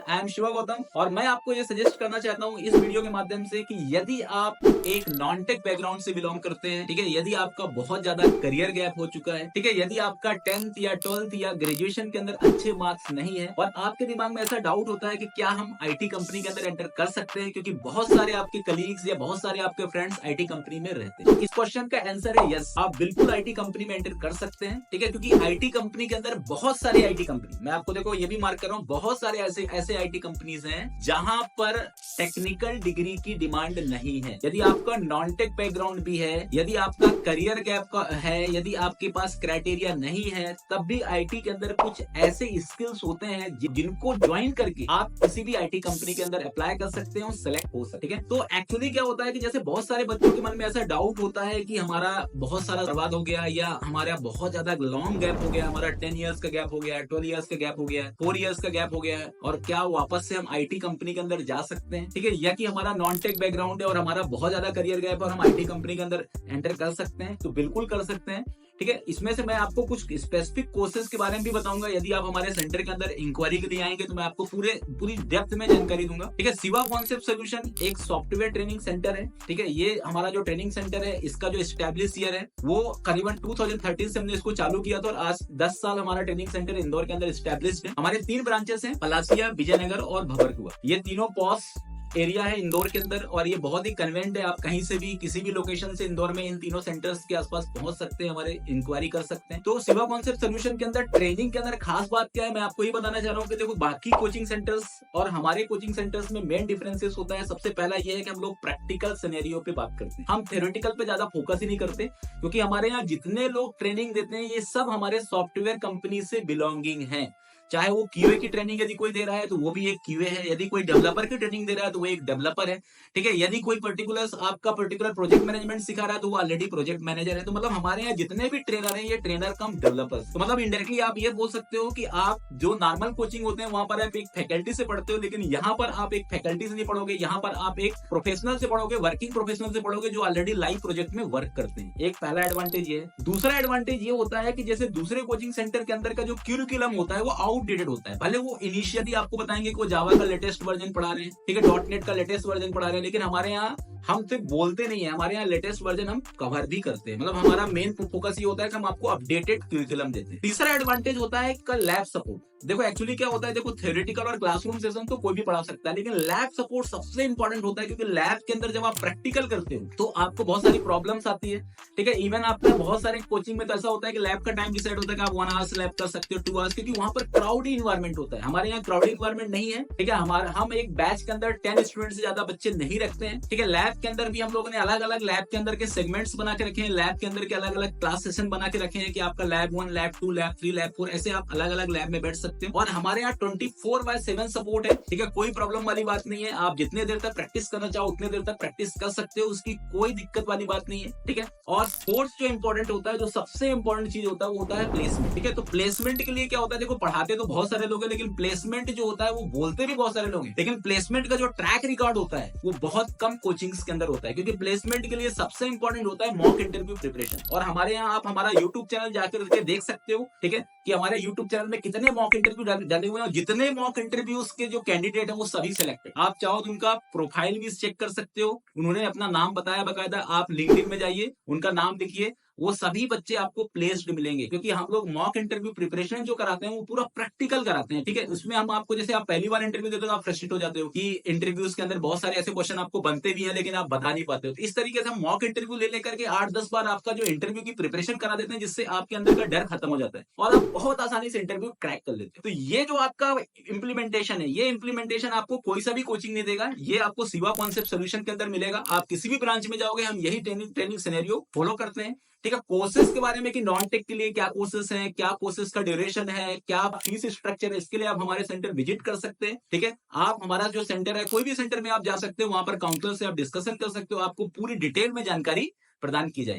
I am Shiva Gautam और मैं आपको ये सजेस्ट करना चाहता हूँ इस वीडियो के माध्यम से कि यदि आप एक नॉन टेक बैकग्राउंड से बिलोंग करते हैं, ठीक है, यदि आपका बहुत ज्यादा करियर गैप हो चुका है, ठीक है, यदि आपका 10th या 12th या ग्रेजुएशन के अंदर अच्छे मार्क्स नहीं है और आपके दिमाग में ऐसा डाउट होता है कि क्या हम आईटी कंपनी के अंदर एंटर कर सकते हैं, क्योंकि बहुत सारे आपके कलीग्स या बहुत सारे आपके फ्रेंड्स आईटी कंपनी में रहते हैं। तो इस क्वेश्चन का आंसर है यस, आप बिल्कुल आईटी कंपनी में एंटर कर सकते हैं, ठीक है, क्योंकि आईटी कंपनी के अंदर बहुत सारी आईटी कंपनी, मैं आपको देखो ये भी मार्क कर रहा हूँ, बहुत सारे ऐसे आईटी कंपनीज हैं जहां पर टेक्निकल डिग्री की डिमांड नहीं है। यदि आपका नॉन टेक बैकग्राउंड भी है, यदि आपका करियर गैप का है, यदि आपके पास क्राइटेरिया नहीं है, तब भी आईटी के अंदर कुछ ऐसे स्किल्स होते हैं जिनको ज्वाइन करके आप किसी भी आईटी कंपनी के अंदर अप्लाई कर सकते हो, सेलेक्ट हो सकते हैं। तो एक्चुअली क्या होता है कि जैसे बहुत सारे बच्चों के मन में ऐसा डाउट होता है कि हमारा बहुत सारा बर्बाद हो गया या हमारा बहुत ज्यादा लॉन्ग गैप हो गया, हमारा 10 इयर्स का गैप हो गया, 12 इयर्स का गैप हो गया, 4 इयर्स का गैप हो गया है, और क्या वापस से हम आईटी कंपनी के अंदर जा सकते हैं, ठीक है, या कि हमारा नॉन टेक बैकग्राउंड है और हमारा बहुत ज्यादा करियर गैप और हम आईटी कंपनी के अंदर एंटर कर सकते हैं? तो बिल्कुल कर सकते हैं, ठीक है। इसमें से मैं आपको कुछ स्पेसिफिक कोर्सेज के बारे में भी बताऊंगा। यदि आप हमारे सेंटर के अंदर इंक्वायरी के लिए आएंगे तो मैं आपको पूरी डेप्थ में जानकारी दूंगा, ठीक है। शिवा कॉन्सेप्ट सॉल्यूशन एक सॉफ्टवेयर ट्रेनिंग सेंटर है, ठीक है। ये हमारा जो ट्रेनिंग सेंटर है, इसका जो एस्टेब्लिश ईयर है वो करीबन 2013 से हमने इसको चालू किया था और आज 10 साल हमारा ट्रेनिंग सेंटर इंदौर के अंदर एस्टेब्लिश है। हमारे 3 ब्रांचेस हैं, पलासिया, विजयनगर और भबरकुआ। ये तीनों पॉस एरिया है इंदौर के अंदर और ये बहुत ही कन्वेंट है। आप कहीं से भी किसी भी लोकेशन से इंदौर में इन तीनों सेंटर्स के आसपास पहुंच सकते हैं, हमारे इंक्वायरी कर सकते हैं। तो शिवा कॉन्सेप्ट सॉल्यूशन के अंदर ट्रेनिंग के अंदर खास बात क्या है, मैं आपको ये बताना चाह रहा हूँ कि देखो बाकी कोचिंग सेंटर्स और हमारे कोचिंग सेंटर्स में मेन डिफरेंसेस होता है। सबसे पहला ये है कि हम लोग प्रैक्टिकल सिनेरियो पे बात करते हैं, हम थ्योरेटिकल पे ज्यादा फोकस ही नहीं करते, क्योंकि हमारे यहाँ जितने लोग ट्रेनिंग देते हैं ये सब हमारे सॉफ्टवेयर कंपनी से बिलोंगिंग है। चाहे वो क्यूए की ट्रेनिंग यदि कोई दे रहा है तो वो भी एक क्यूए है, यदि कोई डेवलपर की ट्रेनिंग दे रहा है तो वो एक डेवलपर है, ठीक है। यदि कोई आपका पर्टिकुलर प्रोजेक्ट मैनेजमेंट सिखा रहा है तो वो ऑलरेडी प्रोजेक्ट मैनेजर है। तो मतलब हमारे यहाँ जितने भी ट्रेनर हैं ये ट्रेनर कम डेवलपर्स। तो मतलब इनडायरेक्टली आप ये बोल सकते हो कि आप जो नॉर्मल कोचिंग होते हैं वहां पर आप एक फैकल्टी से पढ़ते हो, लेकिन यहाँ पर आप एक फैकल्टी से नहीं पढ़ोगे, यहाँ पर आप एक प्रोफेशनल से पढ़ोगे, वर्किंग प्रोफेशनल से पढ़ोगे जो ऑलरेडी लाइव प्रोजेक्ट में वर्क करते हैं। एक पहला एडवांटेज ये है। दूसरा एडवांटेज ये होता है कि जैसे दूसरे कोचिंग सेंटर के अंदर का जो क्यूरिकुलम होता है वो आउटडेटेड होता है। भले वो इनिशियली आपको बताएंगे कि वो जावा का लेटेस्ट वर्जन पढ़ा रहे हैं, ठीक है, डॉटनेट का लेटेस्ट वर्जन पढ़ा रहे हैं, लेकिन हमारे यहाँ हम सिर्फ बोलते नहीं है, हमारे यहाँ लेटेस्ट वर्जन हम कवर भी करते हैं। मतलब हमारा मेन फोकस ये होता है कि हम आपको अपडेटेड क्यूरिकुलम देते हैं। तीसरा एडवांटेज होता है का लैब सपोर्ट। देखो एक्चुअली क्या होता है, देखो थ्योरेटिकल और क्लासरूम सेशन तो कोई भी पढ़ा सकता है, लेकिन लैब सपोर्ट सबसे इंपॉर्टेंट होता है, क्योंकि लैब के अंदर जब आप प्रैक्टिकल करते हो तो आपको बहुत सारी प्रॉब्लम्स आती है, ठीक है। इवन आपका बहुत सारे कोचिंग में तो ऐसा होता है कि लैब का टाइम डिसाइड होता है कि आप 1 आवर्स लैब कर सकते हो, 2 आवर्स, क्योंकि वहां पर क्राउडी इन्वायरमेंट होता है। हमारे यहाँ क्राउडी इन्वायरमेंट नहीं है, ठीक है। हम एक बैच के अंदर 10 स्टूडेंट से ज्यादा बच्चे नहीं रखते हैं, ठीक है। लैब के अंदर भी हम लोगों ने अलग अलग लैब के अंदर के सेगमेंट्स बना के रखे हैं, लैब के अंदर के अलग अलग क्लास सेशन बना के रखे हैं कि आपका लैब 1, लैब 2, लैब 3, लैब 4, ऐसे आप अलग अलग लैब में बैठ सकते हो। और हमारे यहाँ 24/7 सपोर्ट है, ठीक है, कोई प्रॉब्लम वाली बात नहीं है। आप जितने देर तक प्रैक्टिस करना चाहो उतने देर तक प्रैक्टिस कर सकते हो, उसकी कोई दिक्कत वाली बात नहीं है, ठीक है। और फोर्थ जो इंपॉर्टेंट होता है, जो सबसे इंपॉर्टेंट चीज होता है वो होता है प्लेसमेंट, ठीक है। तो प्लेसमेंट के लिए क्या होता है, देखो पढ़ाते तो बहुत सारे लोग हैं, लेकिन प्लेसमेंट जो होता है वो बोलते भी बहुत सारे लोग हैं, लेकिन प्लेसमेंट का जो ट्रैक रिकॉर्ड होता है वो बहुत कम कोचिंग्स के अंदर होता है, क्योंकि प्लेसमेंट के लिए सबसे इंपॉर्टेंट होता है मॉक इंटरव्यू प्रिपरेशन। और हमारे यहाँ आप हमारा यूट्यूब चैनल जाकर देख सकते हो, ठीक है, कि हमारे यूट्यूब चैनल में कितने मॉक इंटरव्यू डाले हुए हैं और जितने मॉक इंटरव्यूज के जो कैंडिडेट हैं वो सभी सिलेक्टेड। आप चाहो तो उनका प्रोफाइल भी चेक कर सकते हो, उन्होंने अपना नाम बताया बकायदा, आप लिंक्डइन में जाइए, उनका नाम लिखिए, वो सभी बच्चे आपको प्लेस्ड मिलेंगे, क्योंकि हम लोग मॉक इंटरव्यू प्रिपरेशन जो कराते हैं वो पूरा प्रैक्टिकल कराते हैं, ठीक है। उसमें हम आपको, जैसे आप पहली बार इंटरव्यू देते हो तो आप फ्रस्ट्रेट हो जाते हो कि इंटरव्यूज के अंदर बहुत सारे ऐसे क्वेश्चन आपको बनते भी हैं लेकिन आप बता नहीं पाते हो। तो इस तरीके से हम मॉक इंटरव्यू ले लेकर के 8-10 बार आपका जो इंटरव्यू की प्रिपरेशन करा देते हैं, जिससे आपके अंदर का डर खत्म हो जाता है और आप बहुत आसानी से इंटरव्यू क्रैक कर लेते हो। तो ये जो आपका इम्प्लीमेंटेशन है, ये इम्प्लीमेंटेशन आपको कोई सा भी कोचिंग नहीं देगा, ये आपको शिवा कॉन्सेप्ट सॉल्यूशन के अंदर मिलेगा। आप किसी भी ब्रांच में जाओगे हम यही ट्रेनिंग सिनेरियो फॉलो करते हैं, ठीक है। कोर्सेज के बारे में कि नॉन टेक के लिए क्या कोर्सेज हैं, क्या कोर्सेज का ड्यूरेशन है, क्या फीस स्ट्रक्चर है, इसके लिए आप हमारे सेंटर विजिट कर सकते हैं, ठीक है। आप हमारा जो सेंटर है, कोई भी सेंटर में आप जा सकते हो, वहां पर काउंसलर से आप डिस्कशन कर सकते हो, आपको पूरी डिटेल में जानकारी प्रदान की जाएगी।